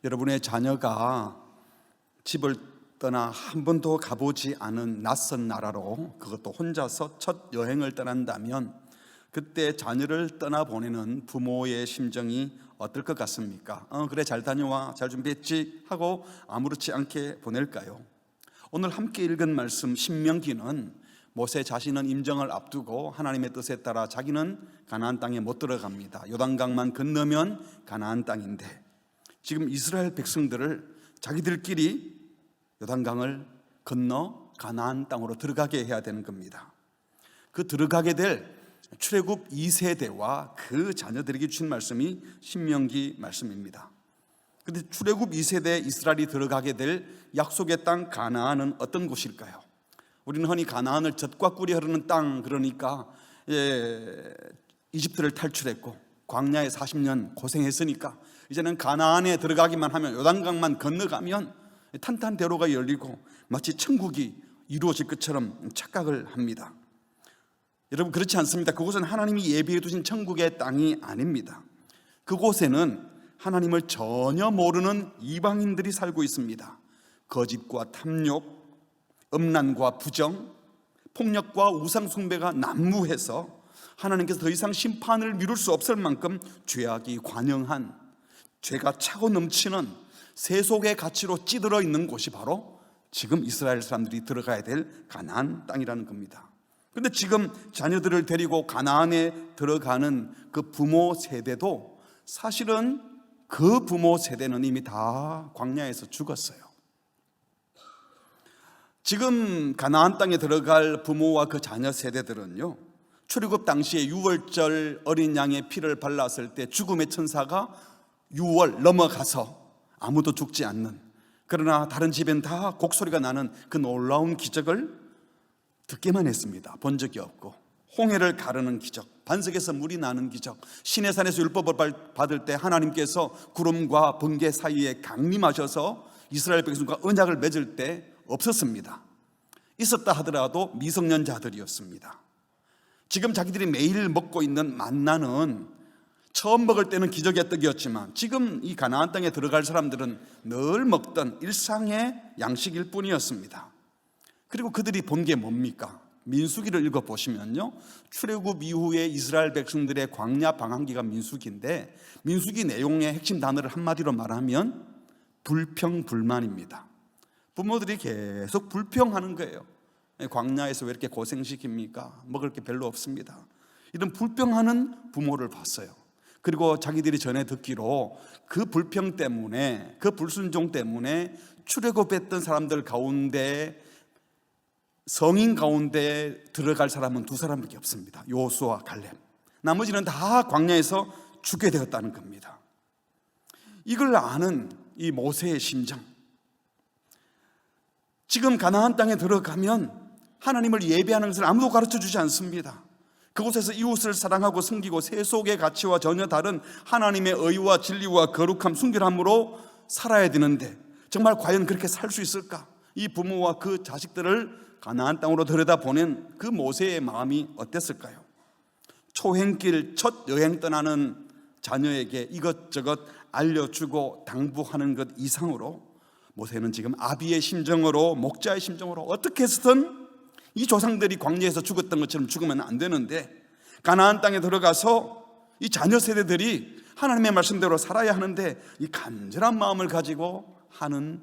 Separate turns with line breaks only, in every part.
여러분의 자녀가 집을 떠나 한 번도 가보지 않은 낯선 나라로, 그것도 혼자서 첫 여행을 떠난다면 그때 자녀를 떠나보내는 부모의 심정이 어떨 것 같습니까? 그래, 잘 다녀와, 잘 준비했지 하고 아무렇지 않게 보낼까요? 오늘 함께 읽은 말씀 신명기는 모세 자신은 임정을 앞두고 하나님의 뜻에 따라 자기는 가나안 땅에 못 들어갑니다. 요단강만 건너면 가나안 땅인데 지금 이스라엘 백성들을 자기들끼리 요단강을 건너 가나안 땅으로 들어가게 해야 되는 겁니다. 그 들어가게 될 출애굽 2세대와 그 자녀들에게 주신 말씀이 신명기 말씀입니다. 그런데 출애굽 2세대 이스라엘이 들어가게 될 약속의 땅 가나안은 어떤 곳일까요? 우리는 흔히 가나안을 젖과 꿀이 흐르는 땅, 그러니까 이집트를 탈출했고 광야에 40년 고생했으니까 이제는 가나안에 들어가기만 하면, 요단강만 건너가면 탄탄대로가 열리고 마치 천국이 이루어질 것처럼 착각을 합니다. 여러분, 그렇지 않습니다. 그곳은 하나님이 예비해 두신 천국의 땅이 아닙니다. 그곳에는 하나님을 전혀 모르는 이방인들이 살고 있습니다. 거짓과 탐욕, 음란과 부정, 폭력과 우상숭배가 난무해서 하나님께서 더 이상 심판을 미룰 수 없을 만큼 죄악이 관영한, 죄가 차고 넘치는 세속의 가치로 찌들어 있는 곳이 바로 지금 이스라엘 사람들이 들어가야 될 가나안 땅이라는 겁니다. 그런데 지금 자녀들을 데리고 가나안에 들어가는 그 부모 세대도 사실은 그 부모 세대는 이미 다 광야에서 죽었어요. 지금 가나안 땅에 들어갈 부모와 그 자녀 세대들은요, 출애굽 당시에 유월절 어린 양의 피를 발랐을 때 죽음의 천사가 유월 넘어가서 아무도 죽지 않는, 그러나 다른 집엔 다 곡소리가 나는 그 놀라운 기적을 듣기만 했습니다. 본 적이 없고, 홍해를 가르는 기적, 반석에서 물이 나는 기적, 시내산에서 율법을 받을 때 하나님께서 구름과 번개 사이에 강림하셔서 이스라엘 백성과 언약을 맺을 때 없었습니다. 있었다 하더라도 미성년자들이었습니다. 지금 자기들이 매일 먹고 있는 만나는 처음 먹을 때는 기적의 떡이었지만 지금 이 가나안 땅에 들어갈 사람들은 늘 먹던 일상의 양식일 뿐이었습니다. 그리고 그들이 본 게 뭡니까? 민수기를 읽어보시면요, 출애굽 이후에 이스라엘 백성들의 광야 방황기가 민수기인데, 민수기 내용의 핵심 단어를 한마디로 말하면 불평불만입니다. 부모들이 계속 불평하는 거예요. 광야에서 왜 이렇게 고생시킵니까? 먹을 게 별로 없습니다. 이런 불평하는 부모를 봤어요. 그리고 자기들이 전에 듣기로 그 불평 때문에, 그 불순종 때문에 출애굽했던 사람들 가운데, 성인 가운데 들어갈 사람은 두 사람밖에 없습니다. 여호수아와 갈렙. 나머지는 다 광야에서 죽게 되었다는 겁니다. 이걸 아는 이 모세의 심정, 지금 가나안 땅에 들어가면 하나님을 예배하는 것을 아무도 가르쳐주지 않습니다. 그곳에서 이웃을 사랑하고 섬기고 세속의 가치와 전혀 다른 하나님의 의와 진리와 거룩함, 순결함으로 살아야 되는데 정말 과연 그렇게 살 수 있을까? 이 부모와 그 자식들을 가나안 땅으로 들여다보낸 그 모세의 마음이 어땠을까요? 초행길 첫 여행 떠나는 자녀에게 이것저것 알려주고 당부하는 것 이상으로 모세는 지금 아비의 심정으로, 목자의 심정으로 어떻게 해서든 이 조상들이 광야에서 죽었던 것처럼 죽으면 안 되는데 가나안 땅에 들어가서 이 자녀 세대들이 하나님의 말씀대로 살아야 하는데 이 간절한 마음을 가지고 하는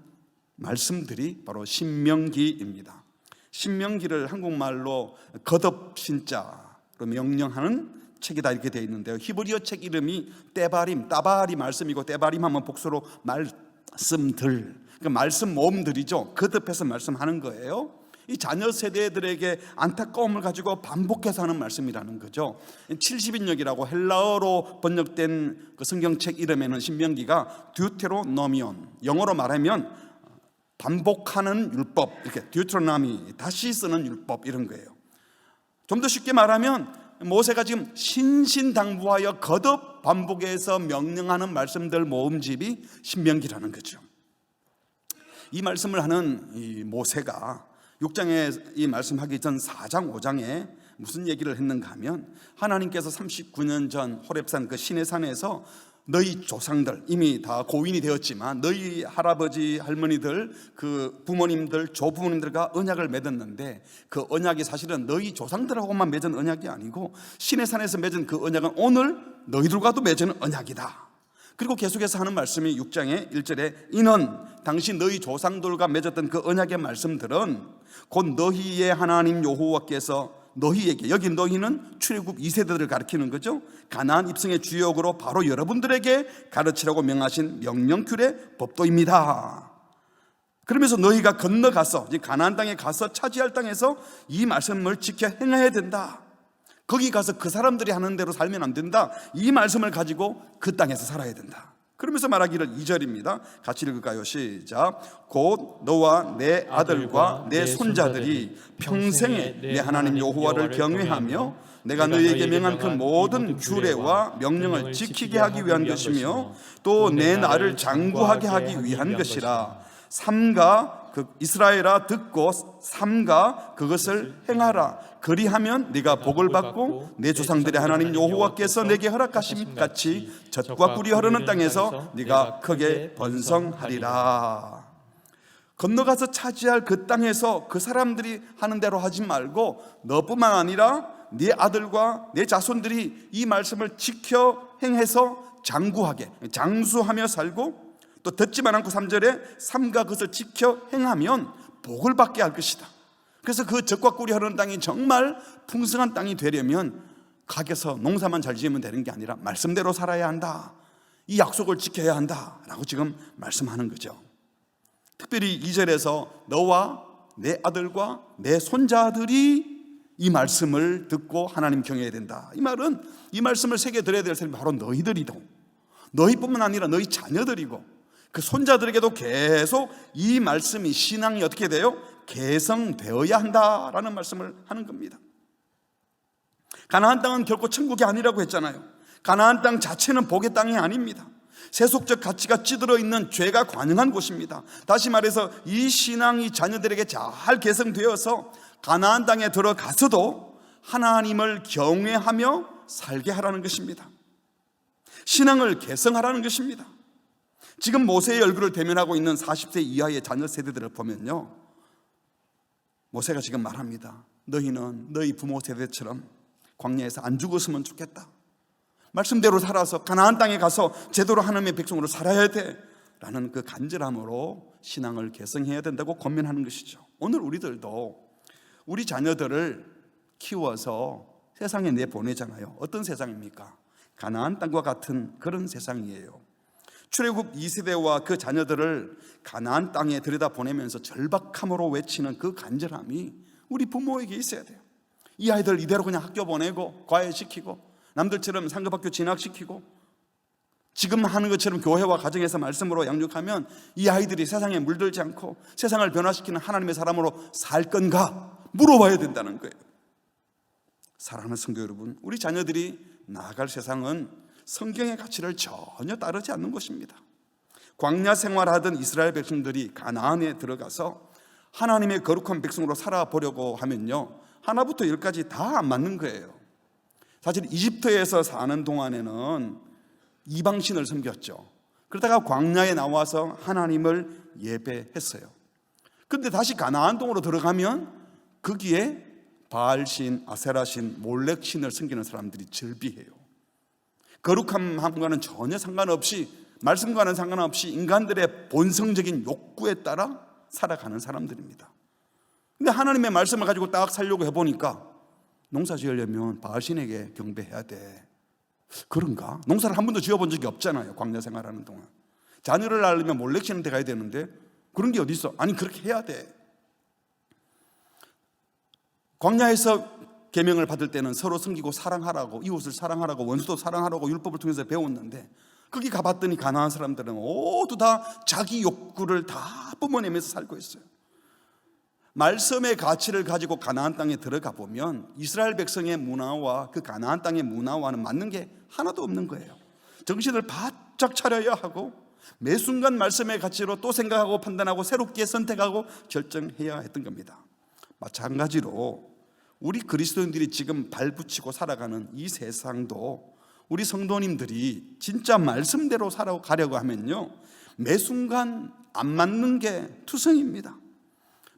말씀들이 바로 신명기입니다. 신명기를 한국말로 거듭신자로 명령하는 책이다 이렇게 되어 있는데요, 히브리어 책 이름이 떼바림, 따바리 말씀이고, 떼바림 하면 복수로 말씀들, 그 말씀 모음들이죠. 거듭해서 말씀하는 거예요. 이 자녀 세대들에게 안타까움을 가지고 반복해서 하는 말씀이라는 거죠. 70인역이라고 헬라어로 번역된 그 성경책 이름에는 신명기가 듀테로노미온, 영어로 말하면 반복하는 율법, 이렇게 듀트로노미, 다시 쓰는 율법, 이런 거예요. 좀 더 쉽게 말하면 모세가 지금 신신당부하여 거듭 반복해서 명령하는 말씀들 모음집이 신명기라는 거죠. 이 말씀을 하는 이 모세가 6장에 이 말씀하기 전 4장 5장에 무슨 얘기를 했는가 하면, 하나님께서 39년 전 호렙산 그 시내산에서 너희 조상들, 이미 다 고인이 되었지만 너희 할아버지, 할머니들, 그 부모님들, 조부모님들과 언약을 맺었는데 그 언약이 사실은 너희 조상들하고만 맺은 언약이 아니고 신의 산에서 맺은 그 언약은 오늘 너희들과도 맺은 언약이다. 그리고 계속해서 하는 말씀이 6장의 1절에 이는 당시 너희 조상들과 맺었던 그 언약의 말씀들은 곧 너희의 하나님 여호와께서 너희에게, 여기 너희는 출애굽 2세대들을 가리키는 거죠. 가나안 입성의 주역으로 바로 여러분들에게 가르치라고 명하신 명령규례 법도입니다. 그러면서 너희가 건너가서 가나안 땅에 가서 차지할 땅에서 이 말씀을 지켜 행해야 된다. 거기 가서 그 사람들이 하는 대로 살면 안 된다. 이 말씀을 가지고 그 땅에서 살아야 된다. 그러면서 말하기를 2절입니다. 같이 읽을까요? 시작. 곧 너와 내 아들과 내 손자들이 평생에 내 하나님 여호와를 경외하며 내가 너희에게 명한 그 모든 규례와 명령을 지키게 하기 위한 것이며 또 내 나를 장구하게 하기 위한 것이라. 삼가 그 이스라엘아 듣고 삼가 그것을 행하라. 그리하면 네가 복을 받고 내 조상들의 하나님 여호와께서 내게 허락하심 같이 젖과 꿀이 흐르는 땅에서 네가 크게 번성하리라. 건너가서 차지할 그 땅에서 그 사람들이 하는 대로 하지 말고 너뿐만 아니라 네 아들과 내 자손들이 이 말씀을 지켜 행해서 장구하게, 장수하며 살고 또 듣지만 않고 3절에 삼가 그것을 지켜 행하면 복을 받게 할 것이다. 그래서 그 젖과 꿀이 흐르는 땅이 정말 풍성한 땅이 되려면 가게서 농사만 잘 지으면 되는 게 아니라 말씀대로 살아야 한다. 이 약속을 지켜야 한다라고 지금 말씀하는 거죠. 특별히 2절에서 너와 내 아들과 내 손자들이 이 말씀을 듣고 하나님 경외해야 된다. 이 말은 이 말씀을 새겨들어야 될 사람이 바로 너희들이고 너희뿐만 아니라 너희 자녀들이고 그 손자들에게도 계속 이 말씀이 신앙이 어떻게 돼요? 개성되어야 한다라는 말씀을 하는 겁니다. 가나안 땅은 결코 천국이 아니라고 했잖아요. 가나안 땅 자체는 복의 땅이 아닙니다. 세속적 가치가 찌들어 있는 죄가 관영한 곳입니다. 다시 말해서 이 신앙이 자녀들에게 잘 개성되어서 가나안 땅에 들어가서도 하나님을 경외하며 살게 하라는 것입니다. 신앙을 개성하라는 것입니다. 지금 모세의 얼굴을 대면하고 있는 40세 이하의 자녀 세대들을 보면요, 모세가 지금 말합니다. 너희는 너희 부모 세대처럼 광야에서 안 죽었으면 좋겠다. 말씀대로 살아서 가나안 땅에 가서 제대로 하나님의 백성으로 살아야 돼 라는 그 간절함으로 신앙을 개성해야 된다고 권면하는 것이죠. 오늘 우리들도 우리 자녀들을 키워서 세상에 내보내잖아요. 어떤 세상입니까? 가나안 땅과 같은 그런 세상이에요. 출애굽 2세대와 그 자녀들을 가나안 땅에 들여다보내면서 절박함으로 외치는 그 간절함이 우리 부모에게 있어야 돼요. 이 아이들 이대로 그냥 학교 보내고 과외시키고 남들처럼 상급학교 진학시키고 지금 하는 것처럼 교회와 가정에서 말씀으로 양육하면 이 아이들이 세상에 물들지 않고 세상을 변화시키는 하나님의 사람으로 살 건가 물어봐야 된다는 거예요. 사랑하는 성도 여러분, 우리 자녀들이 나아갈 세상은 성경의 가치를 전혀 따르지 않는 것입니다. 광야 생활하던 이스라엘 백성들이 가나안에 들어가서 하나님의 거룩한 백성으로 살아보려고 하면요, 하나부터 10까지 다 안 맞는 거예요. 사실 이집트에서 사는 동안에는 이방신을 섬겼죠. 그러다가 광야에 나와서 하나님을 예배했어요. 그런데 다시 가나안 동으로 들어가면 거기에 바알신, 아세라신, 몰렉신을 섬기는 사람들이 즐비해요. 거룩함과는 전혀 상관없이, 말씀과는 상관없이 인간들의 본성적인 욕구에 따라 살아가는 사람들입니다. 근데 하나님의 말씀을 가지고 딱 살려고 해보니까 농사 지으려면 바알신에게 경배해야 돼. 그런가? 농사를 한 번도 지어본 적이 없잖아요. 광야 생활하는 동안. 자녀를 낳으려면 몰렉신한테 가야 되는데 그런 게 어디 있어? 아니, 그렇게 해야 돼. 광야에서 계명을 받을 때는 서로 섬기고 사랑하라고, 이웃을 사랑하라고, 원수도 사랑하라고 율법을 통해서 배웠는데 거기 가봤더니 가나안 사람들은 모두 다 자기 욕구를 다 뿜어내면서 살고 있어요. 말씀의 가치를 가지고 가나안 땅에 들어가 보면 이스라엘 백성의 문화와 그 가나안 땅의 문화와는 맞는 게 하나도 없는 거예요. 정신을 바짝 차려야 하고 매 순간 말씀의 가치로 또 생각하고 판단하고 새롭게 선택하고 결정해야 했던 겁니다. 마찬가지로 우리 그리스도인들이 지금 발붙이고 살아가는 이 세상도 우리 성도님들이 진짜 말씀대로 살아가려고 하면요, 매 순간 안 맞는 게 투성입니다.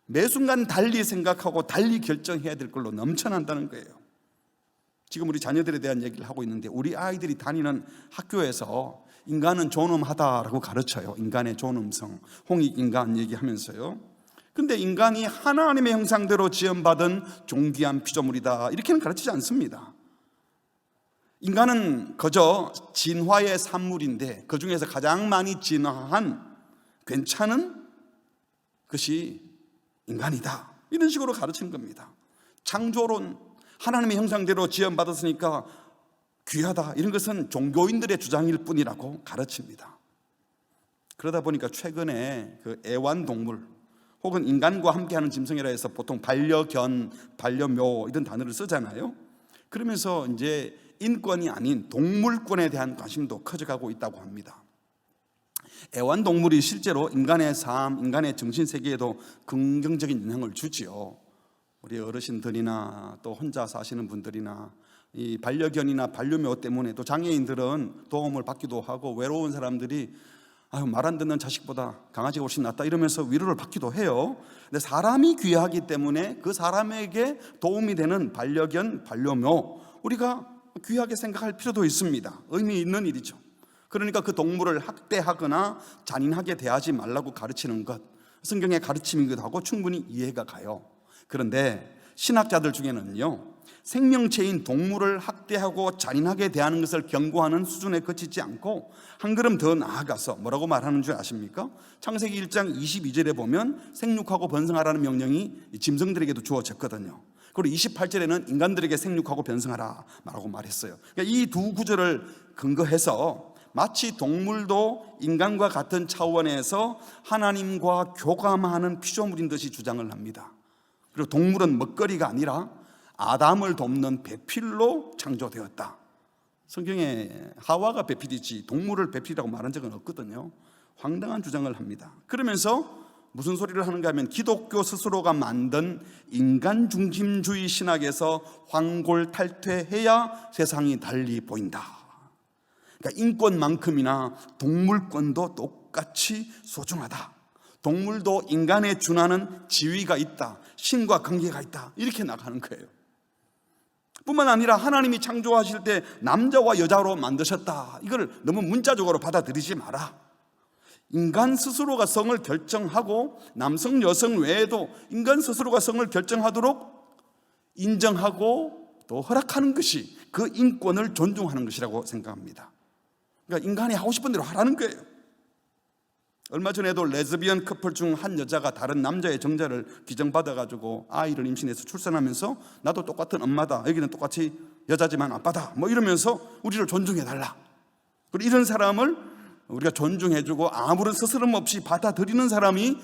매 순간 달리 생각하고 달리 결정해야 될 걸로 넘쳐난다는 거예요. 지금 우리 자녀들에 대한 얘기를 하고 있는데, 우리 아이들이 다니는 학교에서 인간은 존엄하다라고 가르쳐요. 인간의 존엄성, 홍익인간 얘기하면서요. 근데 인간이 하나님의 형상대로 지음받은 존귀한 피조물이다, 이렇게는 가르치지 않습니다. 인간은 그저 진화의 산물인데 그 중에서 가장 많이 진화한 괜찮은 것이 인간이다, 이런 식으로 가르치는 겁니다. 창조론, 하나님의 형상대로 지음받았으니까 귀하다, 이런 것은 종교인들의 주장일 뿐이라고 가르칩니다. 그러다 보니까 최근에 그 애완동물 혹은 인간과 함께하는 짐승이라 해서 보통 반려견, 반려묘 이런 단어를 쓰잖아요. 그러면서 이제 인권이 아닌 동물권에 대한 관심도 커져가고 있다고 합니다. 애완동물이 실제로 인간의 삶, 인간의 정신세계에도 긍정적인 영향을 주지요. 우리 어르신들이나 또 혼자 사시는 분들이나 이 반려견이나 반려묘 때문에 또 장애인들은 도움을 받기도 하고, 외로운 사람들이 말 안 듣는 자식보다 강아지가 훨씬 낫다 이러면서 위로를 받기도 해요. 근데 사람이 귀하기 때문에 그 사람에게 도움이 되는 반려견, 반려묘, 우리가 귀하게 생각할 필요도 있습니다. 의미 있는 일이죠. 그러니까 그 동물을 학대하거나 잔인하게 대하지 말라고 가르치는 것, 성경의 가르침이기도 하고 충분히 이해가 가요. 그런데 신학자들 중에는요, 생명체인 동물을 학대하고 잔인하게 대하는 것을 경고하는 수준에 그치지 않고 한 걸음 더 나아가서 뭐라고 말하는 줄 아십니까? 창세기 1장 22절에 보면 생육하고 번성하라는 명령이 짐승들에게도 주어졌거든요. 그리고 28절에는 인간들에게 생육하고 번성하라 라고 말했어요. 그러니까 이 두 구절을 근거해서 마치 동물도 인간과 같은 차원에서 하나님과 교감하는 피조물인 듯이 주장을 합니다. 그리고 동물은 먹거리가 아니라 아담을 돕는 배필로 창조되었다. 성경에 하와가 배필이지 동물을 배필이라고 말한 적은 없거든요. 황당한 주장을 합니다. 그러면서 무슨 소리를 하는가 하면 기독교 스스로가 만든 인간 중심주의 신학에서 황골탈퇴해야 세상이 달리 보인다. 그러니까 인권만큼이나 동물권도 똑같이 소중하다. 동물도 인간에 준하는 지위가 있다, 신과 관계가 있다, 이렇게 나가는 거예요. 뿐만 아니라 하나님이 창조하실 때 남자와 여자로 만드셨다, 이걸 너무 문자적으로 받아들이지 마라. 인간 스스로가 성을 결정하고 남성, 여성 외에도 인간 스스로가 성을 결정하도록 인정하고 또 허락하는 것이 그 인권을 존중하는 것이라고 생각합니다. 그러니까 인간이 하고 싶은 대로 하라는 거예요. 얼마 전에도 레즈비언 커플 중 한 여자가 다른 남자의 정자를 규정받아가지고 아이를 임신해서 출산하면서 나도 똑같은 엄마다, 여기는 똑같이 여자지만 아빠다, 뭐 이러면서 우리를 존중해달라. 그리고 이런 사람을 우리가 존중해주고 아무런 스스럼 없이 받아들이는 사람이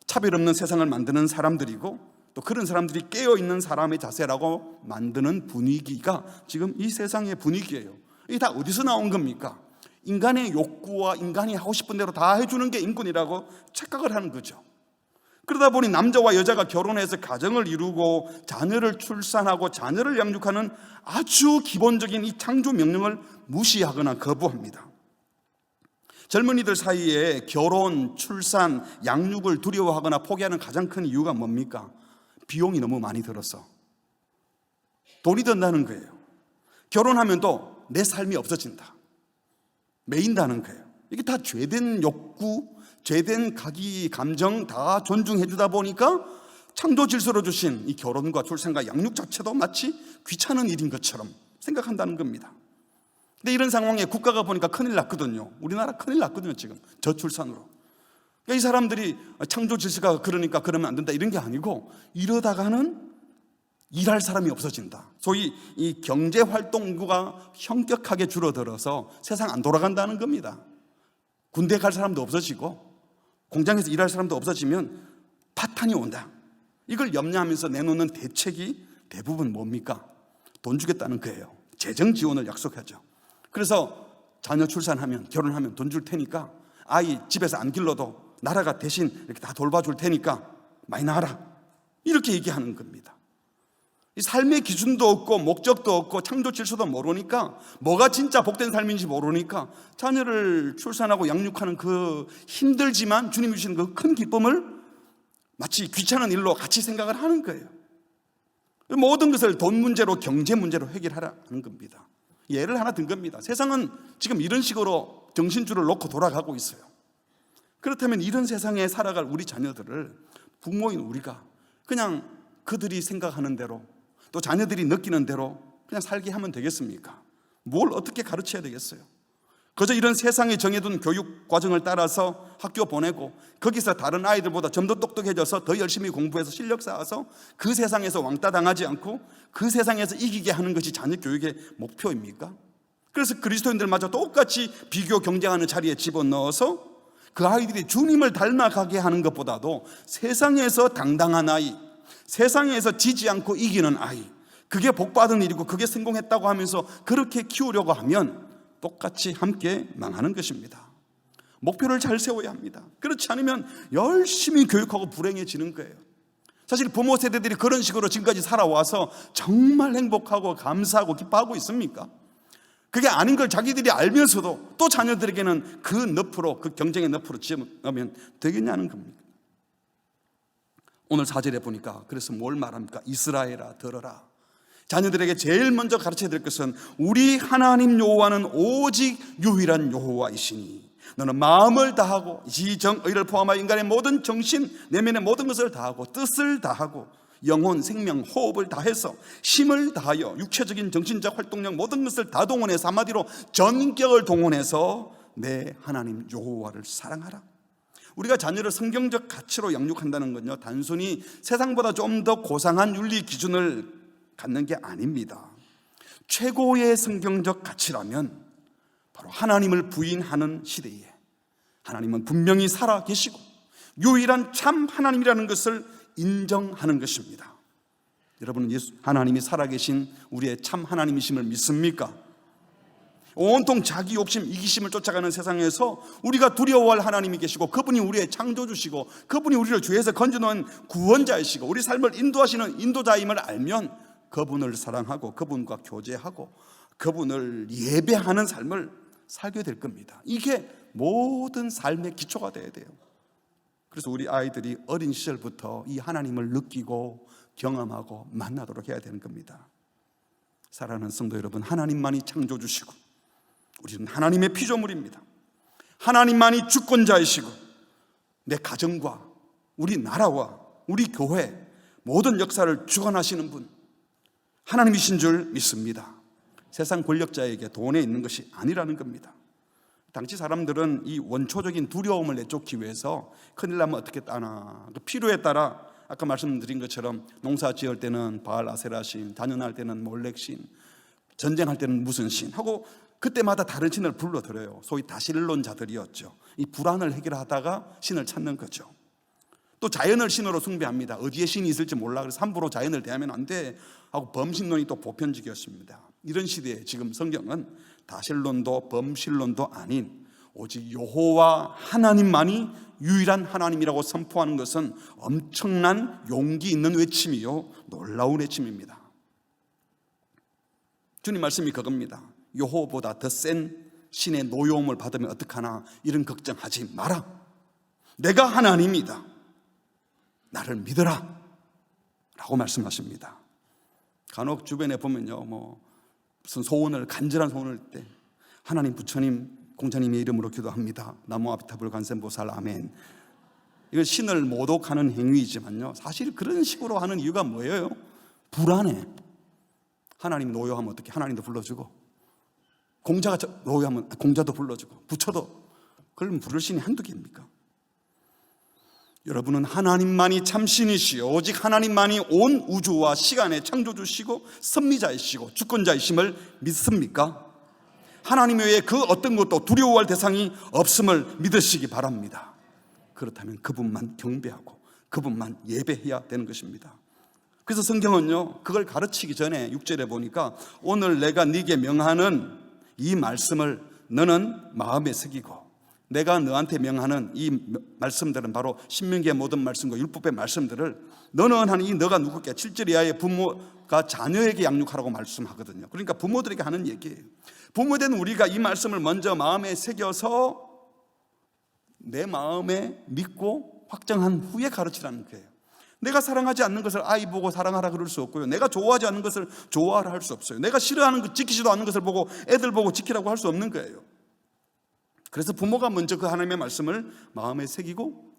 차별 없는 세상을 만드는 사람들이고, 또 그런 사람들이 깨어있는 사람의 자세라고 만드는 분위기가 지금 이 세상의 분위기예요. 이게 다 어디서 나온 겁니까? 인간의 욕구와 인간이 하고 싶은 대로 다 해주는 게 인권이라고 착각을 하는 거죠. 그러다 보니 남자와 여자가 결혼해서 가정을 이루고 자녀를 출산하고 자녀를 양육하는 아주 기본적인 이 창조 명령을 무시하거나 거부합니다. 젊은이들 사이에 결혼, 출산, 양육을 두려워하거나 포기하는 가장 큰 이유가 뭡니까? 비용이 너무 많이 들어서. 돈이 든다는 거예요. 결혼하면 또 내 삶이 없어진다, 매인다는 거예요. 이게 다 죄된 욕구, 죄된 가기 감정 다 존중해 주다 보니까 창조 질서로 주신 이 결혼과 출산과 양육 자체도 마치 귀찮은 일인 것처럼 생각한다는 겁니다. 근데 이런 상황에 국가가 보니까 큰일 났거든요. 우리나라 큰일 났거든요, 지금 저출산으로. 그러니까 이 사람들이 창조 질서가 그러니까 그러면 안 된다, 이런 게 아니고 이러다가는 일할 사람이 없어진다. 소위 이 경제활동 인구가 현격하게 줄어들어서 세상 안 돌아간다는 겁니다. 군대 갈 사람도 없어지고 공장에서 일할 사람도 없어지면 파탄이 온다. 이걸 염려하면서 내놓는 대책이 대부분 뭡니까? 돈 주겠다는 거예요. 재정 지원을 약속하죠. 그래서 자녀 출산하면, 결혼하면 돈 줄 테니까 아이 집에서 안 길러도 나라가 대신 이렇게 다 돌봐줄 테니까 많이 나와라, 이렇게 얘기하는 겁니다. 이 삶의 기준도 없고 목적도 없고 창조 질서도 모르니까, 뭐가 진짜 복된 삶인지 모르니까 자녀를 출산하고 양육하는 그 힘들지만 주님이 주시는 그 큰 기쁨을 마치 귀찮은 일로 같이 생각을 하는 거예요. 모든 것을 돈 문제로, 경제 문제로 해결하라는 겁니다. 예를 하나 든 겁니다. 세상은 지금 이런 식으로 정신줄을 놓고 돌아가고 있어요. 그렇다면 이런 세상에 살아갈 우리 자녀들을 부모인 우리가 그냥 그들이 생각하는 대로, 또 자녀들이 느끼는 대로 그냥 살게 하면 되겠습니까? 뭘 어떻게 가르쳐야 되겠어요? 그저 이런 세상에 정해둔 교육 과정을 따라서 학교 보내고 거기서 다른 아이들보다 좀 더 똑똑해져서 더 열심히 공부해서 실력 쌓아서 그 세상에서 왕따 당하지 않고 그 세상에서 이기게 하는 것이 자녀 교육의 목표입니까? 그래서 그리스도인들마저 똑같이 비교 경쟁하는 자리에 집어넣어서 그 아이들이 주님을 닮아가게 하는 것보다도 세상에서 당당한 아이, 세상에서 지지 않고 이기는 아이, 그게 복받은 일이고 그게 성공했다고 하면서 그렇게 키우려고 하면 똑같이 함께 망하는 것입니다. 목표를 잘 세워야 합니다. 그렇지 않으면 열심히 교육하고 불행해지는 거예요. 사실 부모 세대들이 그런 식으로 지금까지 살아와서 정말 행복하고 감사하고 기뻐하고 있습니까? 그게 아닌 걸 자기들이 알면서도 또 자녀들에게는 그 늪으로, 그 경쟁의 늪으로 집어넣으면 되겠냐는 겁니다. 오늘 4절에 보니까 그래서 뭘 말합니까? 이스라엘아 들어라. 자녀들에게 제일 먼저 가르쳐야 될 것은 우리 하나님 여호와는 오직 유일한 여호와이시니 너는 마음을 다하고 지정의를 포함하여 인간의 모든 정신, 내면의 모든 것을 다하고 뜻을 다하고 영혼, 생명, 호흡을 다해서 힘을 다하여 육체적인 정신적 활동력 모든 것을 다 동원해서, 한마디로 전격을 동원해서 내 하나님 여호와를 사랑하라. 우리가 자녀를 성경적 가치로 양육한다는 건요, 단순히 세상보다 좀 더 고상한 윤리 기준을 갖는 게 아닙니다. 최고의 성경적 가치라면 바로 하나님을 부인하는 시대에 하나님은 분명히 살아 계시고 유일한 참 하나님이라는 것을 인정하는 것입니다. 여러분은 하나님이 살아계신 우리의 참 하나님이심을 믿습니까? 온통 자기 욕심, 이기심을 쫓아가는 세상에서 우리가 두려워할 하나님이 계시고 그분이 우리의 창조주시고 그분이 우리를 죄에서 건져놓은 구원자이시고 우리 삶을 인도하시는 인도자임을 알면 그분을 사랑하고 그분과 교제하고 그분을 예배하는 삶을 살게 될 겁니다. 이게 모든 삶의 기초가 돼야 돼요. 그래서 우리 아이들이 어린 시절부터 이 하나님을 느끼고 경험하고 만나도록 해야 되는 겁니다. 사랑하는 성도 여러분, 하나님만이 창조주시고 우리는 하나님의 피조물입니다. 하나님만이 주권자이시고 내 가정과 우리 나라와 우리 교회 모든 역사를 주관하시는 분 하나님이신 줄 믿습니다. 세상 권력자에게 돈에 있는 것이 아니라는 겁니다. 당시 사람들은 이 원초적인 두려움을 내쫓기 위해서 큰일 나면 어떻게 따나, 필요에 따라 아까 말씀드린 것처럼 농사 지을 때는 바알 아세라 신, 자녀날 때는 몰렉 신, 전쟁할 때는 무슨 신 하고 그때마다 다른 신을 불러들여요. 소위 다신론자들이었죠. 이 불안을 해결하다가 신을 찾는 거죠. 또 자연을 신으로 숭배합니다. 어디에 신이 있을지 몰라, 그래서 함부로 자연을 대하면 안 돼 하고 범신론이 또 보편적이었습니다. 이런 시대에 지금 성경은 다신론도 범신론도 아닌 오직 여호와 하나님만이 유일한 하나님이라고 선포하는 것은 엄청난 용기 있는 외침이요 놀라운 외침입니다. 주님 말씀이 그겁니다. 여호와보다 더 센 신의 노여움을 받으면 어떡하나 이런 걱정하지 마라. 내가 하나님이다. 나를 믿어라 라고 말씀하십니다. 간혹 주변에 보면요, 무슨 소원을, 간절한 소원을 때 하나님, 부처님, 공자님의 이름으로 기도합니다. 나무 아비타불 관세음보살 아멘. 이건 신을 모독하는 행위이지만요, 사실 그런 식으로 하는 이유가 뭐예요? 불안해. 하나님 노여하면 어떻게? 하나님도 불러주고, 공자가 노여하면 공자도 불러주고, 부처도, 그러면 부를 신이 한두 개입니까? 여러분은 하나님만이 참신이시요 오직 하나님만이 온 우주와 시간의 창조주시고 섭리자이시고 주권자이심을 믿습니까? 하나님 외에 그 어떤 것도 두려워할 대상이 없음을 믿으시기 바랍니다. 그렇다면 그분만 경배하고 그분만 예배해야 되는 것입니다. 그래서 성경은요, 그걸 가르치기 전에 6절에 보니까 오늘 내가 네게 명하는 이 말씀을 너는 마음에 새기고 내가 너한테 명하는 이 말씀들은 바로 신명기의 모든 말씀과 율법의 말씀들을 너는 하니 너가 누구께 7절 이하의 부모가 자녀에게 양육하라고 말씀하거든요. 그러니까 부모들에게 하는 얘기예요. 부모된 우리가 이 말씀을 먼저 마음에 새겨서 내 마음에 믿고 확정한 후에 가르치라는 거예요. 내가 사랑하지 않는 것을 아이 보고 사랑하라 그럴 수 없고요. 내가 좋아하지 않는 것을 좋아하라 할 수 없어요. 내가 싫어하는 것, 지키지도 않는 것을 보고 애들 보고 지키라고 할 수 없는 거예요. 그래서 부모가 먼저 그 하나님의 말씀을 마음에 새기고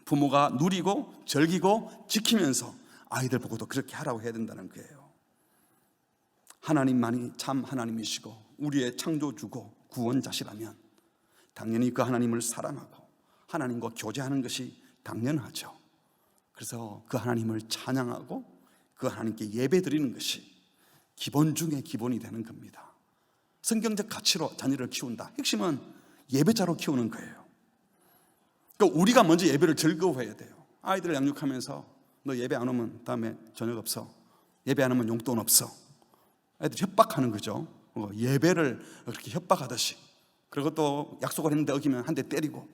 부모가 누리고 즐기고 지키면서 아이들 보고도 그렇게 하라고 해야 된다는 거예요. 하나님만이 참 하나님이시고 우리의 창조주고 구원자시라면 당연히 그 하나님을 사랑하고 하나님과 교제하는 것이 당연하죠. 그래서 그 하나님을 찬양하고 그 하나님께 예배 드리는 것이 기본 중에 기본이 되는 겁니다. 성경적 가치로 자녀를 키운다. 핵심은 예배자로 키우는 거예요. 그러니까 우리가 먼저 예배를 즐거워해야 돼요. 아이들을 양육하면서 너 예배 안 오면 다음에 저녁 없어. 예배 안 오면 용돈 없어. 애들이 협박하는 거죠. 예배를 그렇게 협박하듯이. 그리고 또 약속을 했는데 어기면 한 대 때리고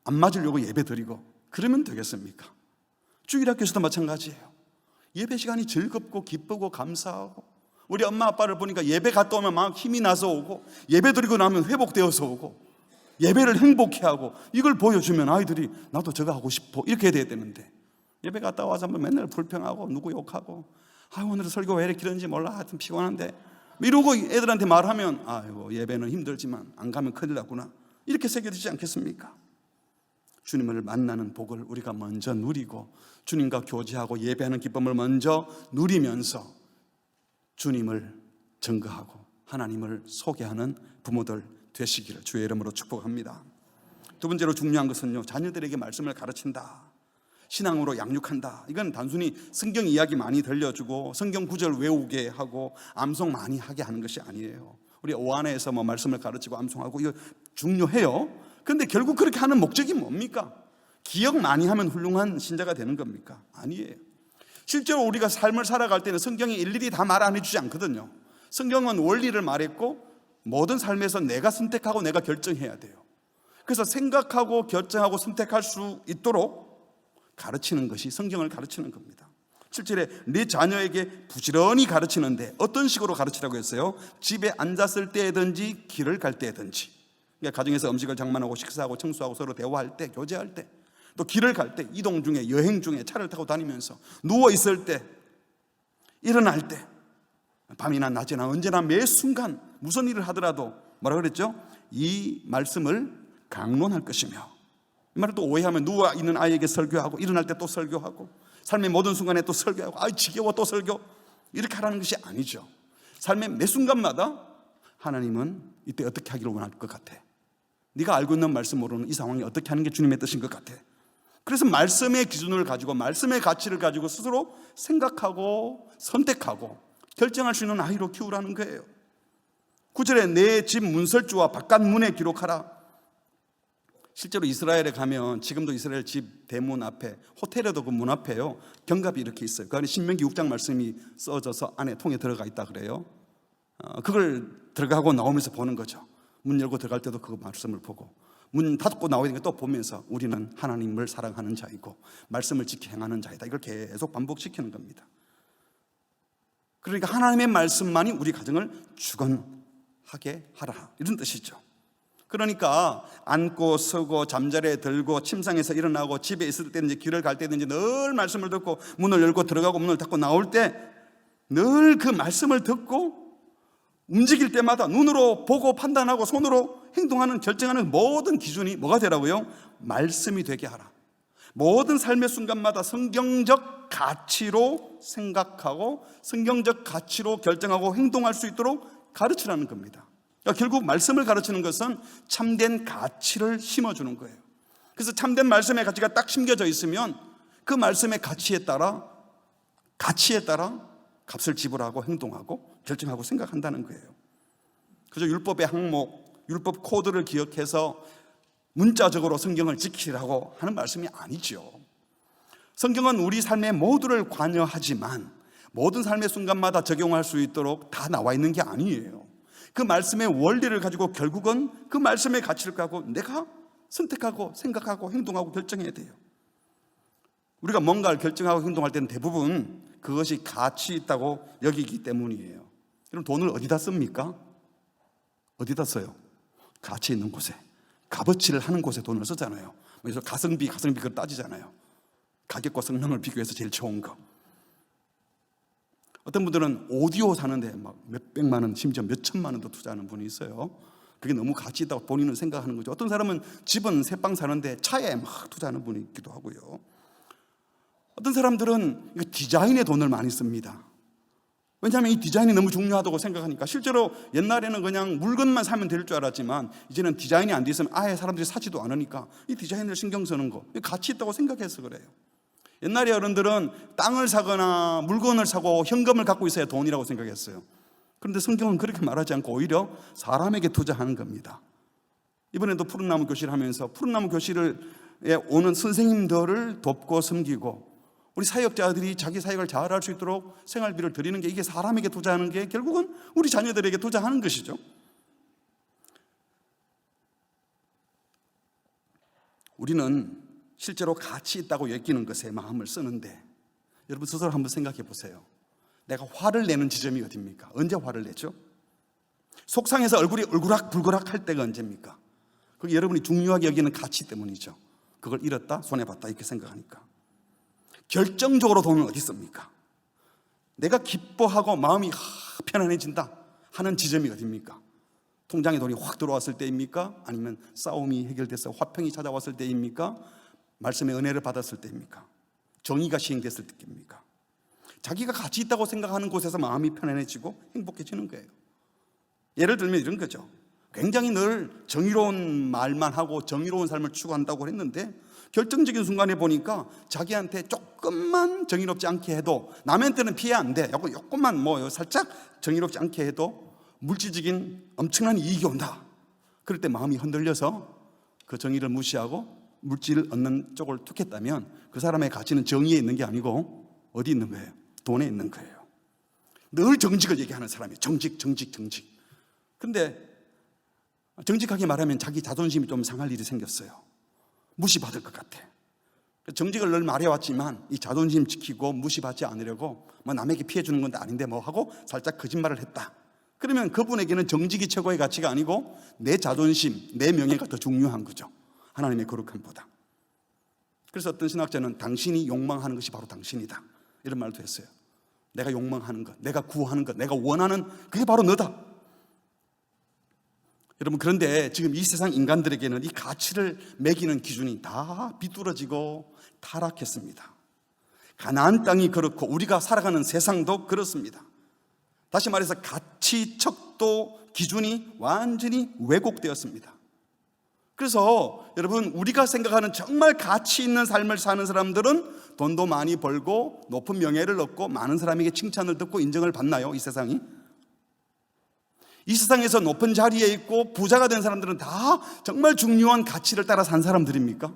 안 맞으려고 예배 드리고 그러면 되겠습니까? 주일학교에서도 마찬가지예요. 예배 시간이 즐겁고 기쁘고 감사하고 우리 엄마 아빠를 보니까 예배 갔다 오면 막 힘이 나서 오고 예배 드리고 나면 회복되어서 오고 예배를 행복해하고 이걸 보여주면 아이들이 나도 저거 하고 싶어 이렇게 돼야 되는데 예배 갔다 와서 맨날 불평하고 누구 욕하고 오늘 설교 왜 이렇게 길었는지 몰라 하여튼 피곤한데 이러고 애들한테 말하면 아이고 예배는 힘들지만 안 가면 큰일 났구나 이렇게 새겨지지 않겠습니까? 주님을 만나는 복을 우리가 먼저 누리고 주님과 교제하고 예배하는 기쁨을 먼저 누리면서 주님을 증거하고 하나님을 소개하는 부모들 되시기를 주의 이름으로 축복합니다. 두 번째로 중요한 것은요, 자녀들에게 말씀을 가르친다, 신앙으로 양육한다. 이건 단순히 성경 이야기 많이 들려주고 성경 구절 외우게 하고 암송 많이 하게 하는 것이 아니에요. 우리 오한에서 말씀을 가르치고 암송하고 이거 중요해요. 그런데 결국 그렇게 하는 목적이 뭡니까? 기억 많이 하면 훌륭한 신자가 되는 겁니까? 아니에요. 실제로 우리가 삶을 살아갈 때는 성경이 일일이 다 말 안 해주지 않거든요. 성경은 원리를 말했고 모든 삶에서 내가 선택하고 내가 결정해야 돼요. 그래서 생각하고 결정하고 선택할 수 있도록 가르치는 것이 성경을 가르치는 겁니다. 7절에 네 자녀에게 부지런히 가르치는데 어떤 식으로 가르치라고 했어요? 집에 앉았을 때든지 길을 갈 때든지, 그러니까 가정에서 음식을 장만하고 식사하고 청소하고 서로 대화할 때, 교제할 때, 또 길을 갈 때, 이동 중에, 여행 중에, 차를 타고 다니면서, 누워 있을 때, 일어날 때, 밤이나 낮이나 언제나 매 순간 무슨 일을 하더라도 뭐라 그랬죠? 이 말씀을 강론할 것이며, 이 말을 또 오해하면 누워 있는 아이에게 설교하고 일어날 때 또 설교하고 삶의 모든 순간에 또 설교하고 지겨워 또 설교, 이렇게 하라는 것이 아니죠. 삶의 매 순간마다 하나님은 이때 어떻게 하기를 원할 것 같아, 네가 알고 있는 말씀으로는 이 상황이 어떻게 하는 게 주님의 뜻인 것 같아. 그래서 말씀의 기준을 가지고 말씀의 가치를 가지고 스스로 생각하고 선택하고 결정할 수 있는 아이로 키우라는 거예요. 9절에 내 집 문설주와 바깥 문에 기록하라. 실제로 이스라엘에 가면 지금도 이스라엘 집 대문 앞에, 호텔에도 그 문 앞에요, 경갑이 이렇게 있어요. 그 안에 신명기 6장 말씀이 써져서 안에 통에 들어가 있다 그래요. 그걸 들어가고 나오면서 보는 거죠. 문 열고 들어갈 때도 그 말씀을 보고, 문 닫고 나오니까 또 보면서 우리는 하나님을 사랑하는 자이고 말씀을 지켜 행하는 자이다. 이걸 계속 반복시키는 겁니다. 그러니까 하나님의 말씀만이 우리 가정을 주관하게 하라, 이런 뜻이죠. 그러니까 앉고 서고 잠자리에 들고 침상에서 일어나고 집에 있을 때든지 길을 갈 때든지 늘 말씀을 듣고 문을 열고 들어가고 문을 닫고 나올 때 늘 그 말씀을 듣고 움직일 때마다 눈으로 보고 판단하고 손으로 행동하는, 결정하는 모든 기준이 뭐가 되라고요? 말씀이 되게 하라. 모든 삶의 순간마다 성경적 가치로 생각하고 성경적 가치로 결정하고 행동할 수 있도록 가르치라는 겁니다. 그러니까 결국 말씀을 가르치는 것은 참된 가치를 심어주는 거예요. 그래서 참된 말씀의 가치가 딱 심겨져 있으면 그 말씀의 가치에 따라 값을 지불하고 행동하고 결정하고 생각한다는 거예요. 그래서 율법의 항목, 율법 코드를 기억해서 문자적으로 성경을 지키라고 하는 말씀이 아니죠. 성경은 우리 삶의 모두를 관여하지만 모든 삶의 순간마다 적용할 수 있도록 다 나와 있는 게 아니에요. 그 말씀의 원리를 가지고 결국은 그 말씀의 가치를 가지고 내가 선택하고 생각하고 행동하고 결정해야 돼요. 우리가 뭔가를 결정하고 행동할 때는 대부분 그것이 가치 있다고 여기기 때문이에요. 그럼 돈을 어디다 씁니까? 어디다 써요? 가치 있는 곳에, 값어치를 하는 곳에 돈을 쓰잖아요. 그래서 가성비 그걸 따지잖아요. 가격과 성능을 비교해서 제일 좋은 거. 어떤 분들은 오디오 사는데 막 몇백만 원, 심지어 몇천만 원도 투자하는 분이 있어요. 그게 너무 가치 있다고 본인은 생각하는 거죠. 어떤 사람은 집은 새빵 사는데 차에 막 투자하는 분이 있기도 하고요. 어떤 사람들은 디자인에 돈을 많이 씁니다. 왜냐하면 이 디자인이 너무 중요하다고 생각하니까. 실제로 옛날에는 그냥 물건만 사면 될 줄 알았지만 이제는 디자인이 안 돼 있으면 아예 사람들이 사지도 않으니까 이 디자인을 신경 쓰는 거, 가치 있다고 생각해서 그래요. 옛날에 어른들은 땅을 사거나 물건을 사고 현금을 갖고 있어야 돈이라고 생각했어요. 그런데 성경은 그렇게 말하지 않고 오히려 사람에게 투자하는 겁니다. 이번에도 푸른나무 교실을 하면서 푸른나무 교실에 오는 선생님들을 돕고 섬기고 우리 사역자들이 자기 사역을 잘할 수 있도록 생활비를 드리는 게, 이게 사람에게 투자하는 게 결국은 우리 자녀들에게 투자하는 것이죠. 우리는 실제로 가치 있다고 여기는 것에 마음을 쓰는데, 여러분 스스로 한번 생각해 보세요. 내가 화를 내는 지점이 어디입니까? 언제 화를 내죠? 속상해서 얼굴이 울그락불그락 할 때가 언제입니까? 그게 여러분이 중요하게 여기는 가치 때문이죠. 그걸 잃었다, 손해봤다 이렇게 생각하니까. 결정적으로 돈은 어디 있습니까? 내가 기뻐하고 마음이 편안해진다 하는 지점이 어디입니까? 통장에 돈이 확 들어왔을 때입니까? 아니면 싸움이 해결돼서 화평이 찾아왔을 때입니까? 말씀의 은혜를 받았을 때입니까? 정의가 시행됐을 때입니까? 자기가 가치 있다고 생각하는 곳에서 마음이 편안해지고 행복해지는 거예요. 예를 들면 이런 거죠. 굉장히 늘 정의로운 말만 하고 정의로운 삶을 추구한다고 했는데 결정적인 순간에 보니까 자기한테 조금만 정의롭지 않게 해도, 남한테는 피해 안 돼, 조금만 살짝 정의롭지 않게 해도 물질적인 엄청난 이익이 온다. 그럴 때 마음이 흔들려서 그 정의를 무시하고 물질을 얻는 쪽을 툭했다면 그 사람의 가치는 정의에 있는 게 아니고 어디 있는 거예요? 돈에 있는 거예요. 늘 정직을 얘기하는 사람이에요. 정직. 근데 정직하게 말하면 자기 자존심이 좀 상할 일이 생겼어요. 무시받을 것 같아. 정직을 늘 말해왔지만 이 자존심 지키고 무시받지 않으려고 남에게 피해 주는 건 아닌데 하고 살짝 거짓말을 했다. 그러면 그분에게는 정직이 최고의 가치가 아니고 내 자존심, 내 명예가 더 중요한 거죠. 하나님의 거룩함보다. 그래서 어떤 신학자는 당신이 욕망하는 것이 바로 당신이다, 이런 말도 했어요. 내가 욕망하는 것, 내가 구하는 것, 내가 원하는 그게 바로 너다. 여러분, 그런데 지금 이 세상 인간들에게는 이 가치를 매기는 기준이 다 비뚤어지고 타락했습니다. 가나안 땅이 그렇고 우리가 살아가는 세상도 그렇습니다. 다시 말해서 가치 척도 기준이 완전히 왜곡되었습니다. 그래서 여러분, 우리가 생각하는 정말 가치 있는 삶을 사는 사람들은 돈도 많이 벌고 높은 명예를 얻고 많은 사람에게 칭찬을 듣고 인정을 받나요? 이 세상이? 이 세상에서 높은 자리에 있고 부자가 된 사람들은 다 정말 중요한 가치를 따라 산 사람들입니까?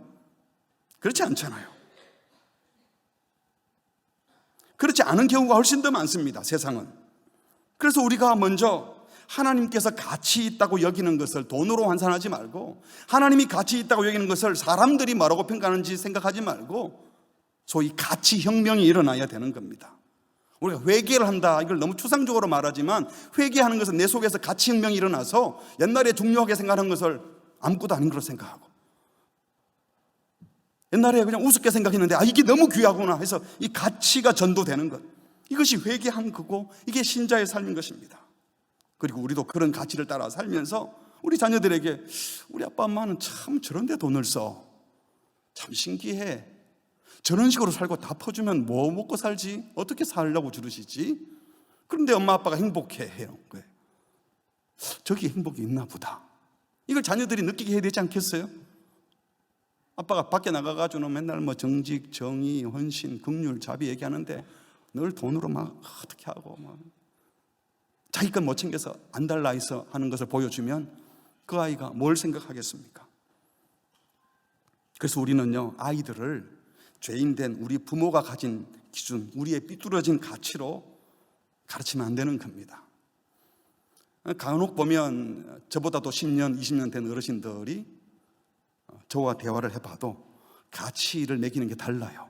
그렇지 않잖아요. 그렇지 않은 경우가 훨씬 더 많습니다, 세상은. 그래서 우리가 먼저 하나님께서 가치 있다고 여기는 것을 돈으로 환산하지 말고, 하나님이 가치 있다고 여기는 것을 사람들이 뭐라고 평가하는지 생각하지 말고 소위 가치 혁명이 일어나야 되는 겁니다. 우리가 회개를 한다, 이걸 너무 추상적으로 말하지만 회개하는 것은 내 속에서 가치 혁명이 일어나서 옛날에 중요하게 생각하는 것을 아무것도 아닌 걸로 생각하고, 옛날에 그냥 우습게 생각했는데 이게 너무 귀하구나 해서 이 가치가 전도되는 것, 이것이 회개한 거고 이게 신자의 삶인 것입니다. 그리고 우리도 그런 가치를 따라 살면서 우리 자녀들에게 우리 아빠 엄마는 참 저런 데 돈을 써, 참 신기해, 저런 식으로 살고 다 퍼주면 뭐 먹고 살지, 어떻게 살려고 주르시지, 그런데 엄마 아빠가 행복해 해요. 저기 행복이 있나 보다. 이걸 자녀들이 느끼게 해야 되지 않겠어요? 아빠가 밖에 나가가지고는 맨날 정직, 정의, 헌신, 긍휼, 자비 얘기하는데 늘 돈으로 막 어떻게 하고 막 자기 건 못 챙겨서 안달나 있어 하는 것을 보여주면 그 아이가 뭘 생각하겠습니까? 그래서 우리는요, 아이들을 죄인된 우리 부모가 가진 기준, 우리의 삐뚤어진 가치로 가르치면 안 되는 겁니다. 간혹 보면 저보다도 10년, 20년 된 어르신들이 저와 대화를 해봐도 가치를 매기는 게 달라요.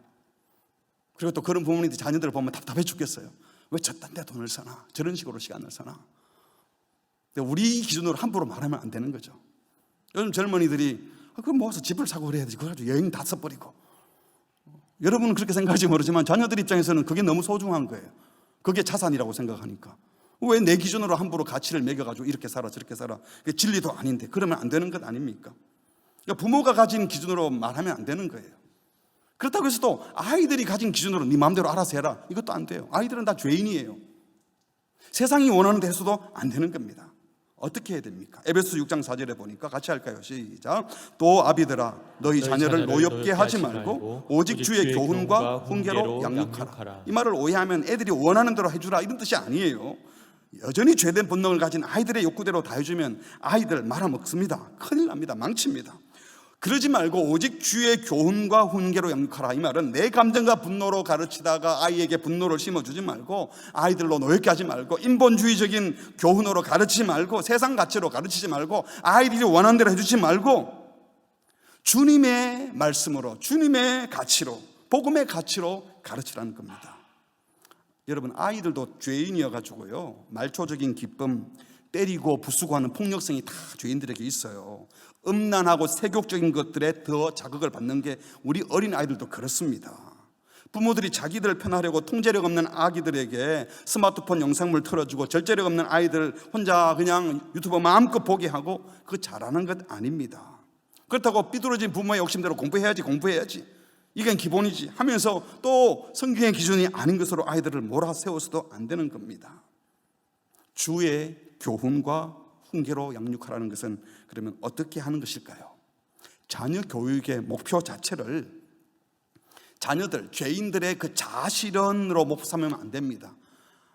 그리고 또 그런 부모님들 자녀들을 보면 답답해 죽겠어요. 왜 저딴 데 돈을 쓰나? 저런 식으로 시간을 쓰나? 근데 우리 기준으로 함부로 말하면 안 되는 거죠. 요즘 젊은이들이 그럼 모아서 집을 사고 그래야지. 그거 가지고 여행 다 써버리고. 여러분은 그렇게 생각할지 모르지만 자녀들 입장에서는 그게 너무 소중한 거예요. 그게 자산이라고 생각하니까. 왜 내 기준으로 함부로 가치를 매겨가지고 이렇게 살아 저렇게 살아. 그게 진리도 아닌데 그러면 안 되는 것 아닙니까? 그러니까 부모가 가진 기준으로 말하면 안 되는 거예요. 그렇다고 해서 또 아이들이 가진 기준으로 네 마음대로 알아서 해라. 이것도 안 돼요. 아이들은 다 죄인이에요. 세상이 원하는 데 해서도 안 되는 겁니다. 어떻게 해야 됩니까? 에베소 6장 4절에 보니까 같이 할까요? 시작. 또 아비들아 너희 자녀를 노엽게 하지 말고 오직 주의 교훈과 훈계로 양육하라. 이 말을 오해하면 애들이 원하는 대로 해주라 이런 뜻이 아니에요. 여전히 죄된 본능을 가진 아이들의 욕구대로 다 해주면 아이들 말아먹습니다. 큰일 납니다. 망칩니다. 그러지 말고 오직 주의 교훈과 훈계로 양육하라. 이 말은 내 감정과 분노로 가르치다가 아이에게 분노를 심어주지 말고, 아이들로 노엽게 하지 말고, 인본주의적인 교훈으로 가르치지 말고, 세상 가치로 가르치지 말고, 아이들이 원하는 대로 해주지 말고 주님의 말씀으로, 주님의 가치로, 복음의 가치로 가르치라는 겁니다. 여러분, 아이들도 죄인이어가지고요, 말초적인 기쁨, 때리고 부수고 하는 폭력성이 다 죄인들에게 있어요. 음란하고 세욕적인 것들에 더 자극을 받는 게 우리 어린 아이들도 그렇습니다. 부모들이 자기들 편하려고 통제력 없는 아기들에게 스마트폰 영상물 틀어주고 절제력 없는 아이들 혼자 그냥 유튜브 마음껏 보게 하고, 그거 잘하는 것 아닙니다. 그렇다고 삐뚤어진 부모의 욕심대로 공부해야지 이건 기본이지 하면서 또 성경의 기준이 아닌 것으로 아이들을 몰아세워서도 안 되는 겁니다. 주의 교훈과 훈계로 양육하라는 것은 그러면 어떻게 하는 것일까요? 자녀 교육의 목표 자체를 자녀들, 죄인들의 그 자아실현으로 목표 삼으면 안 됩니다.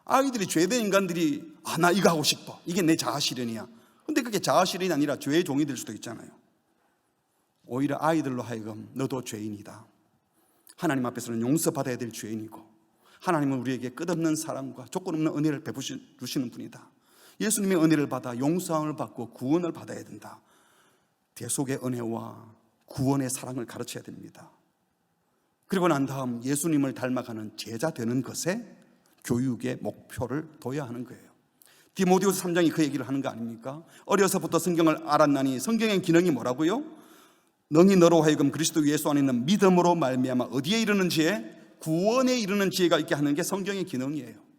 아이들이 죄된 인간들이 나 이거 하고 싶어, 이게 내 자아실현이야. 근데 그게 자아실현이 아니라 죄의 종이 될 수도 있잖아요. 오히려 아이들로 하여금 너도 죄인이다, 하나님 앞에서는 용서받아야 될 죄인이고, 하나님은 우리에게 끝없는 사랑과 조건 없는 은혜를 베푸시는 분이다, 예수님의 은혜를 받아 용서함을 받고 구원을 받아야 된다, 대속의 은혜와 구원의 사랑을 가르쳐야 됩니다. 그리고 난 다음 예수님을 닮아가는 제자 되는 것에 교육의 목표를 둬야 하는 거예요. 디모데후서 3장이 그 얘기를 하는 거 아닙니까? 어려서부터 성경을 알았나니, 성경의 기능이 뭐라고요? 너희 너로 하여금 그리스도 예수 안에 있는 믿음으로 말미암아 어디에 이르는 지혜? 구원에 이르는 지혜가 있게 하는 게 성경의 기능이에요.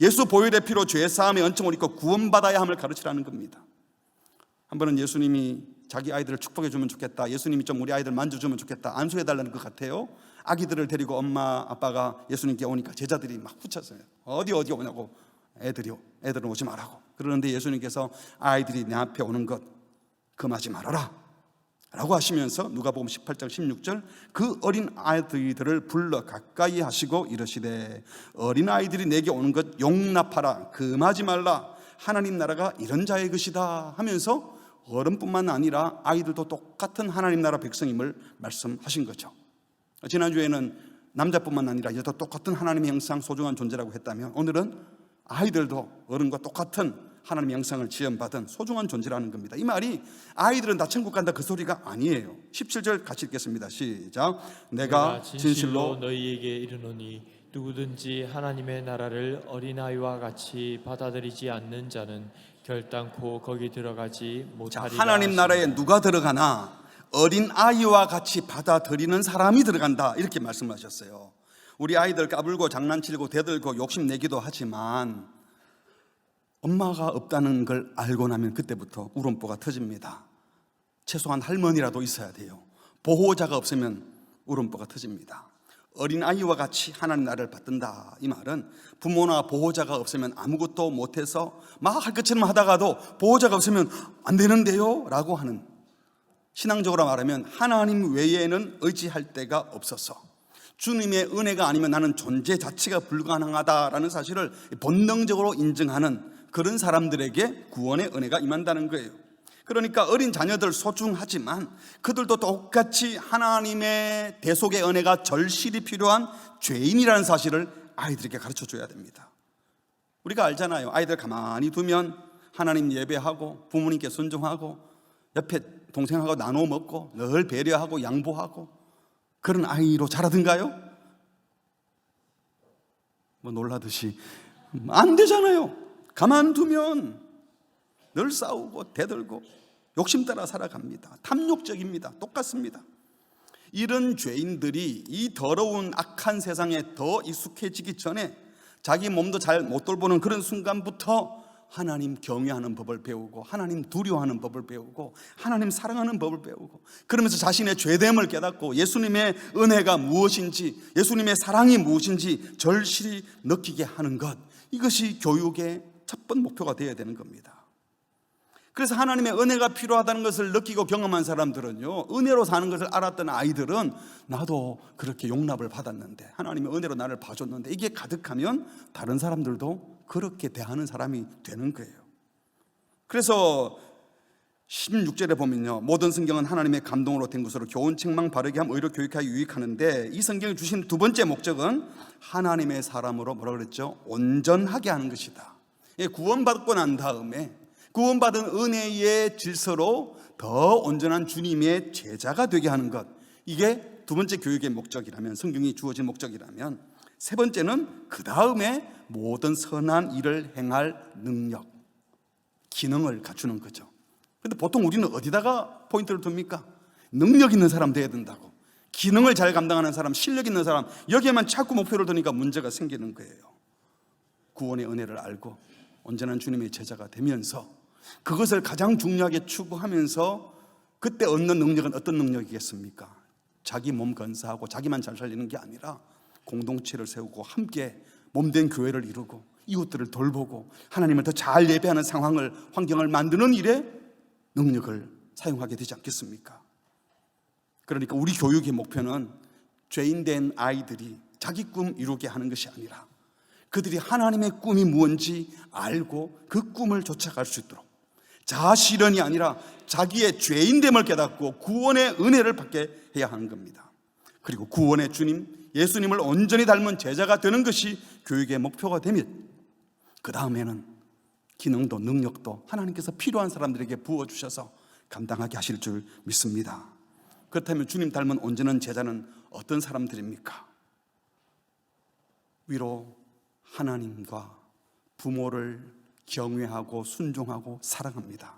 예수 보혈의 피로 죄 사함의恩寵을 입고 구원받아야 함을 가르치라는 겁니다. 한 번은 예수님이 자기 아이들을 축복해 주면 좋겠다, 예수님이 좀 우리 아이들 만져주면 좋겠다, 안수해 달라는 것 같아요. 아기들을 데리고 엄마 아빠가 예수님께 오니까 제자들이 막 붙였어요. 어디 오냐고. 애들은 오지 말라고. 그러는데 예수님께서 아이들이 내 앞에 오는 것 금하지 말아라 라고 하시면서 누가복음 18장 16절 그 어린 아이들을 불러 가까이 하시고 이르시되 어린 아이들이 내게 오는 것 용납하라, 금하지 말라, 하나님 나라가 이런 자의 것이다 하면서 어른뿐만 아니라 아이들도 똑같은 하나님 나라 백성임을 말씀하신 거죠. 지난주에는 남자뿐만 아니라 여자도 똑같은 하나님의 형상 소중한 존재라고 했다면, 오늘은 아이들도 어른과 똑같은 하나님의 형상을 지음받은 소중한 존재라는 겁니다. 이 말이 아이들은 다 천국 간다 그 소리가 아니에요. 17절 같이 읽겠습니다. 시작. 내가 진실로
너희에게 이르노니 누구든지 하나님의 나라를 어린아이와 같이 받아들이지 않는 자는 결단코 거기 들어가지 못하리라.
하나님 나라에 누가 들어가나? 어린아이와 같이 받아들이는 사람이 들어간다, 이렇게 말씀하셨어요. 우리 아이들 까불고 장난치고 대들고 욕심내기도 하지만 엄마가 없다는 걸 알고 나면 그때부터 울음보가 터집니다. 최소한 할머니라도 있어야 돼요. 보호자가 없으면 울음보가 터집니다. 어린아이와 같이 하나님 나라를 받든다, 이 말은 부모나 보호자가 없으면 아무것도 못해서 막 할 것처럼 하다가도 보호자가 없으면 안 되는데요 라고 하는, 신앙적으로 말하면 하나님 외에는 의지할 데가 없어서 주님의 은혜가 아니면 나는 존재 자체가 불가능하다라는 사실을 본능적으로 인정하는 그런 사람들에게 구원의 은혜가 임한다는 거예요. 그러니까 어린 자녀들 소중하지만 그들도 똑같이 하나님의 대속의 은혜가 절실히 필요한 죄인이라는 사실을 아이들에게 가르쳐줘야 됩니다. 우리가 알잖아요. 아이들 가만히 두면 하나님 예배하고 부모님께 순종하고 옆에 동생하고 나눠 먹고 늘 배려하고 양보하고 그런 아이로 자라든가요? 뭐 놀라듯이 안 되잖아요. 가만두면 늘 싸우고 대들고 욕심 따라 살아갑니다. 탐욕적입니다. 똑같습니다. 이런 죄인들이 이 더러운 악한 세상에 더 익숙해지기 전에 자기 몸도 잘 못 돌보는 그런 순간부터 하나님 경외하는 법을 배우고 하나님 두려워하는 법을 배우고 하나님 사랑하는 법을 배우고 그러면서 자신의 죄됨을 깨닫고 예수님의 은혜가 무엇인지 예수님의 사랑이 무엇인지 절실히 느끼게 하는 것, 이것이 교육의 첫 번째 목표가 되어야 되는 겁니다. 그래서 하나님의 은혜가 필요하다는 것을 느끼고 경험한 사람들은요, 은혜로 사는 것을 알았던 아이들은 나도 그렇게 용납을 받았는데 하나님의 은혜로 나를 봐줬는데 이게 가득하면 다른 사람들도 그렇게 대하는 사람이 되는 거예요. 그래서 16절에 보면요, 모든 성경은 하나님의 감동으로 된 것으로 교훈, 책망, 바르게 함, 의로 교육하여 유익하는데 이 성경이 주신 두 번째 목적은 하나님의 사람으로 뭐라 그랬죠? 온전하게 하는 것이다. 구원받고 난 다음에 구원받은 은혜의 질서로 더 온전한 주님의 제자가 되게 하는 것, 이게 두 번째 교육의 목적이라면, 성경이 주어진 목적이라면, 세 번째는 그 다음에 모든 선한 일을 행할 능력, 기능을 갖추는 거죠. 그런데 보통 우리는 어디다가 포인트를 둡니까? 능력 있는 사람 돼야 된다고, 기능을 잘 감당하는 사람, 실력 있는 사람, 여기에만 자꾸 목표를 두니까 문제가 생기는 거예요. 구원의 은혜를 알고 온전한 주님의 제자가 되면서 그것을 가장 중요하게 추구하면서 그때 얻는 능력은 어떤 능력이겠습니까? 자기 몸 건사하고 자기만 잘 살리는 게 아니라 공동체를 세우고 함께 몸된 교회를 이루고 이웃들을 돌보고 하나님을 더 잘 예배하는 상황을, 환경을 만드는 일에 능력을 사용하게 되지 않겠습니까? 그러니까 우리 교육의 목표는 죄인된 아이들이 자기 꿈 이루게 하는 것이 아니라 그들이 하나님의 꿈이 무엇인지 알고 그 꿈을 쫓아갈 수 있도록, 자아실현이 아니라 자기의 죄인됨을 깨닫고 구원의 은혜를 받게 해야 하는 겁니다. 그리고 구원의 주님 예수님을 온전히 닮은 제자가 되는 것이 교육의 목표가 되면 그 다음에는 기능도 능력도 하나님께서 필요한 사람들에게 부어주셔서 감당하게 하실 줄 믿습니다. 그렇다면 주님 닮은 온전한 제자는 어떤 사람들입니까? 위로 하나님과 부모를 경외하고 순종하고 사랑합니다.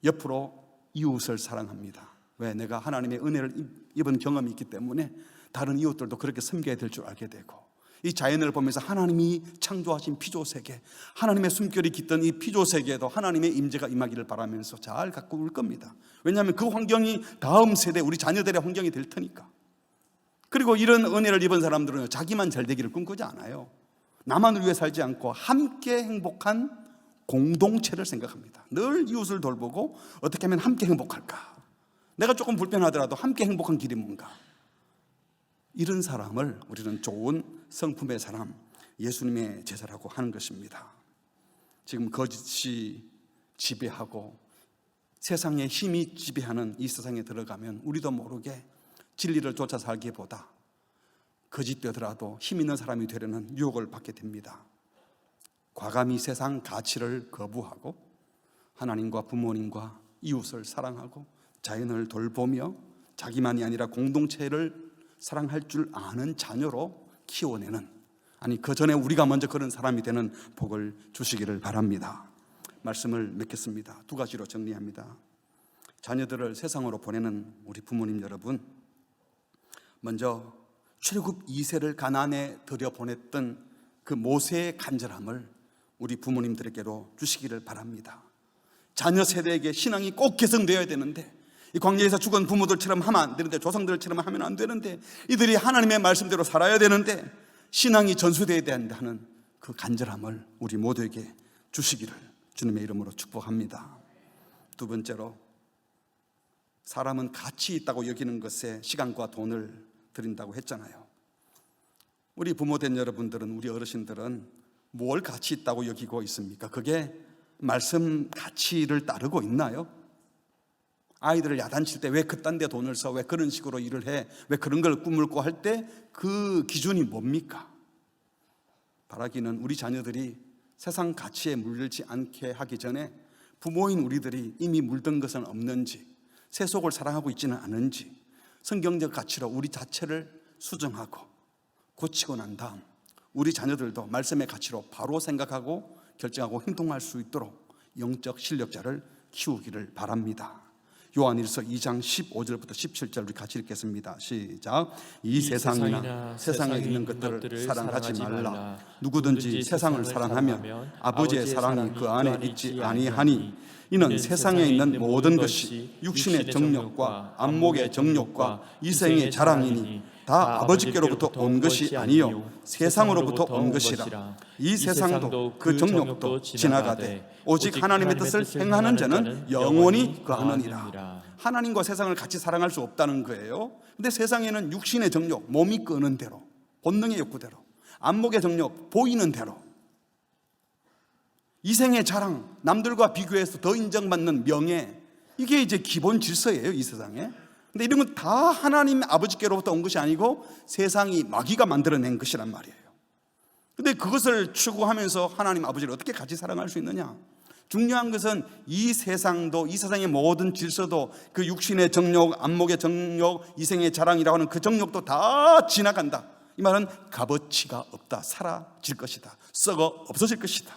옆으로 이웃을 사랑합니다. 왜? 내가 하나님의 은혜를 입은 경험이 있기 때문에 다른 이웃들도 그렇게 섬겨야 될 줄 알게 되고, 이 자연을 보면서 하나님이 창조하신 피조세계, 하나님의 숨결이 깃든 이 피조세계에도 하나님의 임재가 임하기를 바라면서 잘 가꾸을 겁니다. 왜냐하면 그 환경이 다음 세대 우리 자녀들의 환경이 될 테니까. 그리고 이런 은혜를 입은 사람들은 자기만 잘 되기를 꿈꾸지 않아요. 나만을 위해 살지 않고 함께 행복한 공동체를 생각합니다. 늘 이웃을 돌보고 어떻게 하면 함께 행복할까? 내가 조금 불편하더라도 함께 행복한 길이 뭔가? 이런 사람을 우리는 좋은 성품의 사람, 예수님의 제자라고 하는 것입니다. 지금 거짓이 지배하고 세상의 힘이 지배하는 이 세상에 들어가면 우리도 모르게 진리를 쫓아 살기보다 거짓되더라도 힘 있는 사람이 되려는 유혹을 받게 됩니다. 과감히 세상 가치를 거부하고 하나님과 부모님과 이웃을 사랑하고 자연을 돌보며 자기만이 아니라 공동체를 사랑할 줄 아는 자녀로 키워내는, 아니 그 전에 우리가 먼저 그런 사람이 되는 복을 주시기를 바랍니다. 말씀을 맺겠습니다. 두 가지로 정리합니다. 자녀들을 세상으로 보내는 우리 부모님 여러분, 먼저 출애굽 2세를 가나안에 들여보냈던 그 모세의 간절함을 우리 부모님들에게로 주시기를 바랍니다. 자녀 세대에게 신앙이 꼭 개성되어야 되는데, 이 광야에서 죽은 부모들처럼 하면 안 되는데, 조상들처럼 하면 안 되는데, 이들이 하나님의 말씀대로 살아야 되는데 신앙이 전수되어야 된다는 그 간절함을 우리 모두에게 주시기를 주님의 이름으로 축복합니다. 두 번째로, 사람은 가치 있다고 여기는 것에 시간과 돈을 드린다고 했잖아요. 우리 부모된 여러분들은, 우리 어르신들은 뭘 가치 있다고 여기고 있습니까? 그게 말씀 가치를 따르고 있나요? 아이들을 야단칠 때 왜 그딴 데 돈을 써? 왜 그런 식으로 일을 해? 왜 그런 걸 꿈을 꿔? 할 때 그 기준이 뭡니까? 바라기는 우리 자녀들이 세상 가치에 물들지 않게 하기 전에 부모인 우리들이 이미 물든 것은 없는지, 세속을 사랑하고 있지는 않은지 성경적 가치로 우리 자체를 수정하고 고치고 난 다음 우리 자녀들도 말씀의 가치로 바로 생각하고 결정하고 행동할 수 있도록 영적 실력자를 키우기를 바랍니다. 요한일서 2장 15절부터 17절 우리 같이 읽겠습니다. 시작. 이 세상이나 세상에 있는 것들을 사랑하지 말라. 누구든지 세상을 사랑하면 아버지의 사랑이 그 안에 있지 아니하니 이는 세상에 있는 모든 것이 육신의 정욕과 안목의 정욕과 이생의 자랑이니 다 아버지께로부터 온 것이 아니요 세상으로부터 온 것이라. 이 세상도 그 정욕도 지나가되 오직 하나님의 뜻을 행하는 자는 영원히 거하느니라. 하나님과 세상을 같이 사랑할 수 없다는 거예요. 근데 세상에는 육신의 정욕, 몸이 끄는 대로, 본능의 욕구대로, 안목의 정욕, 보이는 대로, 이생의 자랑, 남들과 비교해서 더 인정받는 명예, 이게 이제 기본 질서예요, 이 세상에. 근데 이런 건 다 하나님 아버지께로부터 온 것이 아니고 세상이 마귀가 만들어낸 것이란 말이에요. 근데 그것을 추구하면서 하나님 아버지를 어떻게 같이 사랑할 수 있느냐? 중요한 것은 이 세상도, 이 세상의 모든 질서도, 그 육신의 정욕, 안목의 정욕, 이생의 자랑이라고 하는 그 정욕도 다 지나간다. 이 말은 값어치가 없다, 사라질 것이다, 썩어 없어질 것이다.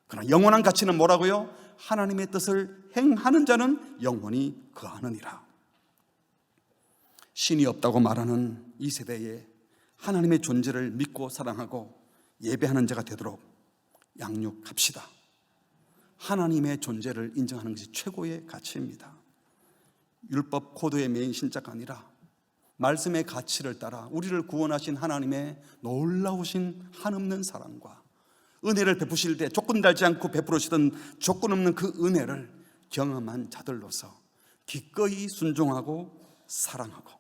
그러나 영원한 가치는 뭐라고요? 하나님의 뜻을 행하는 자는 영원히 거하느니라. 신이 없다고 말하는 이 세대에 하나님의 존재를 믿고 사랑하고 예배하는 자가 되도록 양육합시다. 하나님의 존재를 인정하는 것이 최고의 가치입니다. 율법 코드에 매인 신자가 아니라 말씀의 가치를 따라 우리를 구원하신 하나님의 놀라우신 한없는 사랑과 은혜를 베푸실 때 조건 달지 않고 베풀으시던 조건 없는 그 은혜를 경험한 자들로서 기꺼이 순종하고 사랑하고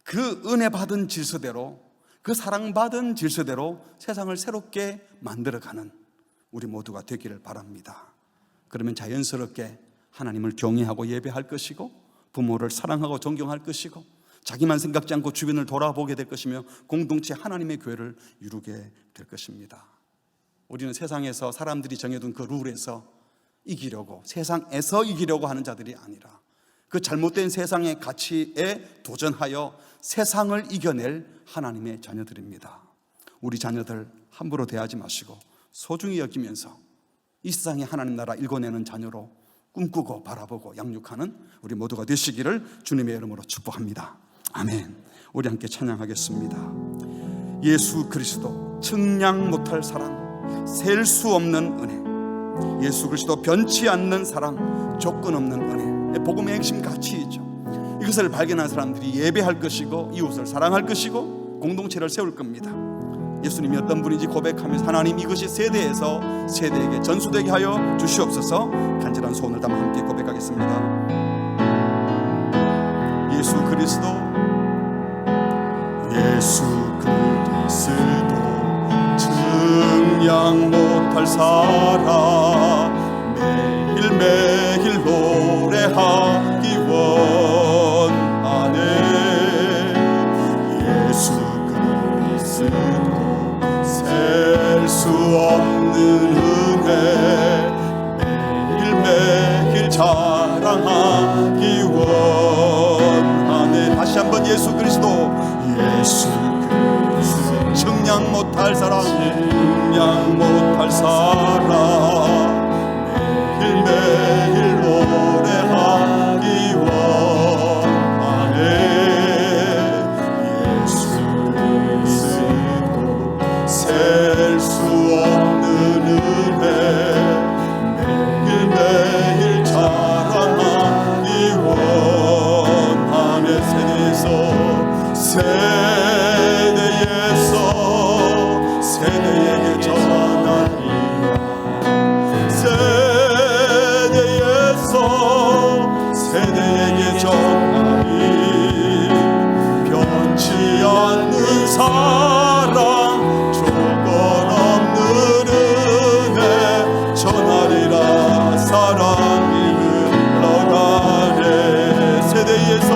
그 은혜 받은 질서대로, 그 사랑받은 질서대로 세상을 새롭게 만들어가는 우리 모두가 되기를 바랍니다. 그러면 자연스럽게 하나님을 경외하고 예배할 것이고 부모를 사랑하고 존경할 것이고 자기만 생각지 않고 주변을 돌아보게 될 것이며 공동체 하나님의 교회를 이루게 될 것입니다. 우리는 세상에서 사람들이 정해둔 그 룰에서 이기려고, 세상에서 이기려고 하는 자들이 아니라 그 잘못된 세상의 가치에 도전하여 세상을 이겨낼 하나님의 자녀들입니다. 우리 자녀들 함부로 대하지 마시고 소중히 여기면서 이 세상에 하나님 나라 일궈내는 자녀로 꿈꾸고 바라보고 양육하는 우리 모두가 되시기를 주님의 이름으로 축복합니다. 아멘. 우리 함께 찬양하겠습니다. 예수 그리스도 측량 못할 사랑, 셀 수 없는 은혜, 예수 그리스도 변치 않는 사랑, 조건 없는 은혜, 복음의 핵심 가치이죠. 이것을 발견한 사람들이 예배할 것이고 이웃을 사랑할 것이고 공동체를 세울 겁니다. 예수님이 어떤 분인지 고백하면서 하나님 이것이 세대에서 세대에게 전수되게 하여 주시옵소서. 간절한 소원을 담아 함께 고백하겠습니다. 예수 그리스도, 예수 그리스도 측량 못할 사랑, 매일매일 노래하기 원하네. 예수 그리스도 셀 수 없는 은혜, 매일매일 자랑하기 원하네. 다시 한번 예수 그리스도, 예수 그리스도 측량 못할 사랑, 측량 못할 사랑, 매일매일 노래하기 원하네. 예수 그리스도 셀 수 없는 은혜, 매일매일 자랑하기 원하네. 세대에게 전하리라. 세대에게 전하리. 변치 않는 사랑, 조건 없는 은혜 전하리라. 사랑이 흘러가네. 세대에서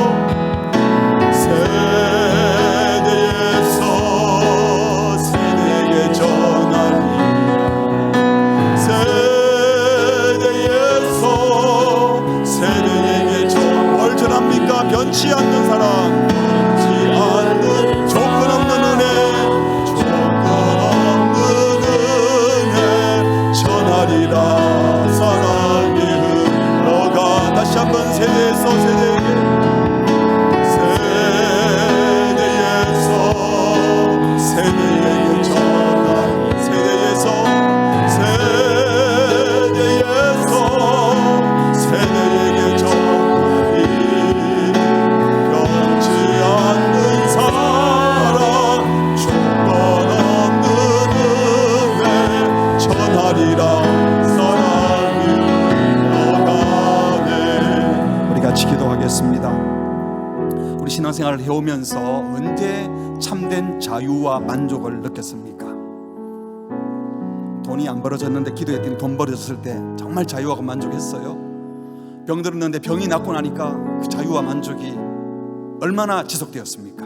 살면서 언제 참된 자유와 만족을 느꼈습니까? 돈이 안 벌어졌는데 기도했더니 돈 벌어졌을 때 정말 자유하고 만족했어요? 병 들었는데 병이 낫고 나니까 그 자유와 만족이 얼마나 지속되었습니까?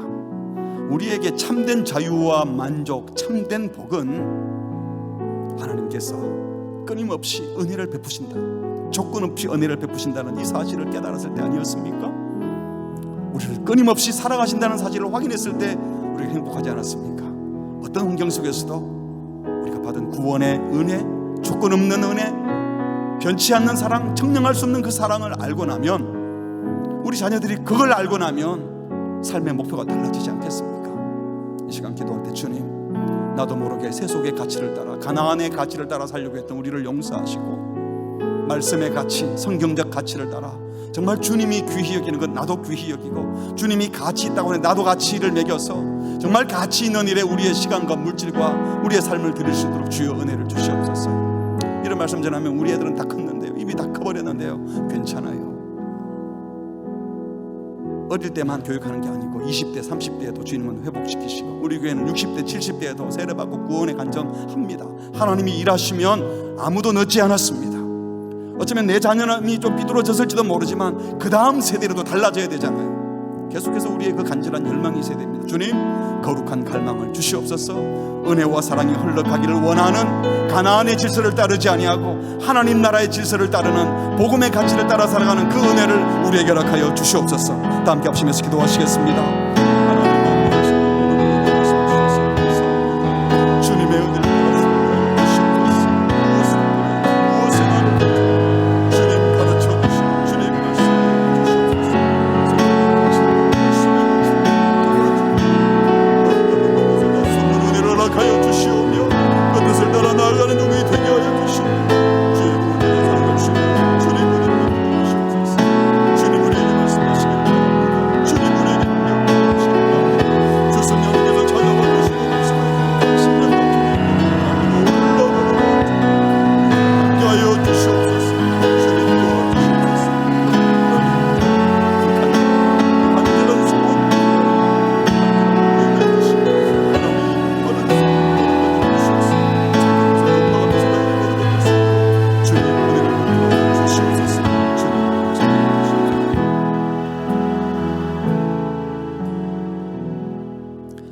우리에게 참된 자유와 만족, 참된 복은 하나님께서 끊임없이 은혜를 베푸신다, 조건 없이 은혜를 베푸신다는 이 사실을 깨달았을 때 아니었습니까? 우리를 끊임없이 사랑하신다는 사실을 확인했을 때 우리가 행복하지 않았습니까? 어떤 환경 속에서도 우리가 받은 구원의 은혜, 조건 없는 은혜, 변치 않는 사랑, 청량할 수 없는 그 사랑을 알고 나면, 우리 자녀들이 그걸 알고 나면 삶의 목표가 달라지지 않겠습니까? 이 시간 기도할 때 주님, 나도 모르게 세속의 가치를 따라, 가나안의 가치를 따라 살려고 했던 우리를 용서하시고, 말씀의 가치, 성경적 가치를 따라 정말 주님이 귀히 여기는 것 나도 귀히 여기고, 주님이 가치 있다고 하는 나도 가치를 매겨서 정말 가치 있는 일에 우리의 시간과 물질과 우리의 삶을 드릴 수 있도록 주여 은혜를 주시옵소서. 이런 말씀 전하면 우리 애들은 다 컸는데요, 입이 다 커버렸는데요, 괜찮아요. 어릴 때만 교육하는 게 아니고 20대, 30대에도 주님은 회복시키시고, 우리 교회는 60대, 70대에도 세례받고 구원의 간증합니다. 하나님이 일하시면 아무도 늦지 않았습니다. 어쩌면 내 자녀는 좀 삐뚤어졌을지도 모르지만 그 다음 세대로도 달라져야 되잖아요. 계속해서 우리의 그 간절한 열망이 있어야 됩니다. 주님, 거룩한 갈망을 주시옵소서. 은혜와 사랑이 흘러가기를 원하는 가나안의 질서를 따르지 아니하고 하나님 나라의 질서를 따르는 복음의 가치를 따라 살아가는 그 은혜를 우리에게 허락하여 주시옵소서. 다 함께 합심해서 기도하시겠습니다. 주님의 은혜를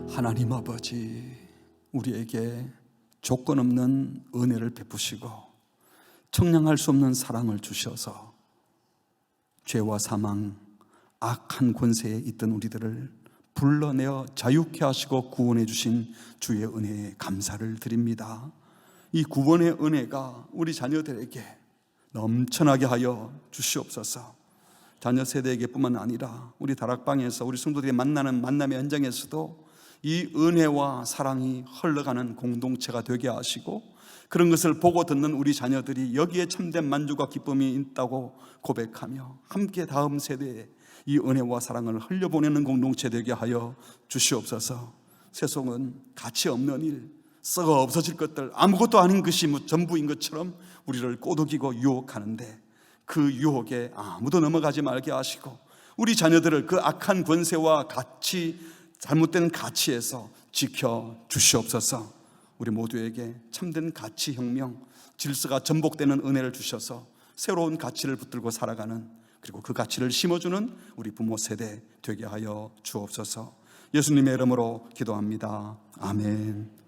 하나님 아버지, 우리에게 조건 없는 은혜를 베푸시고 청량할 수 없는 사랑을 주셔서 죄와 사망, 악한 권세에 있던 우리들을 불러내어 자유케 하시고 구원해 주신 주의 은혜에 감사를 드립니다. 이 구원의 은혜가 우리 자녀들에게 넘쳐나게 하여 주시옵소서. 자녀 세대에게 뿐만 아니라 우리 다락방에서 우리 성도들이 만나는 만남의 현장에서도 이 은혜와 사랑이 흘러가는 공동체가 되게 하시고, 그런 것을 보고 듣는 우리 자녀들이 여기에 참된 만족과 기쁨이 있다고 고백하며 함께 다음 세대에 이 은혜와 사랑을 흘려보내는 공동체 되게 하여 주시옵소서. 세속은 가치 없는 일, 썩어 없어질 것들, 아무것도 아닌 것이 전부인 것처럼 우리를 꼬드기고 유혹하는데, 그 유혹에 아무도 넘어가지 말게 하시고 우리 자녀들을 그 악한 권세와 가치, 잘못된 가치에서 지켜 주시옵소서. 우리 모두에게 참된 가치 혁명, 질서가 전복되는 은혜를 주셔서 새로운 가치를 붙들고 살아가는, 그리고 그 가치를 심어주는 우리 부모 세대 되게 하여 주옵소서. 예수님의 이름으로 기도합니다. 아멘.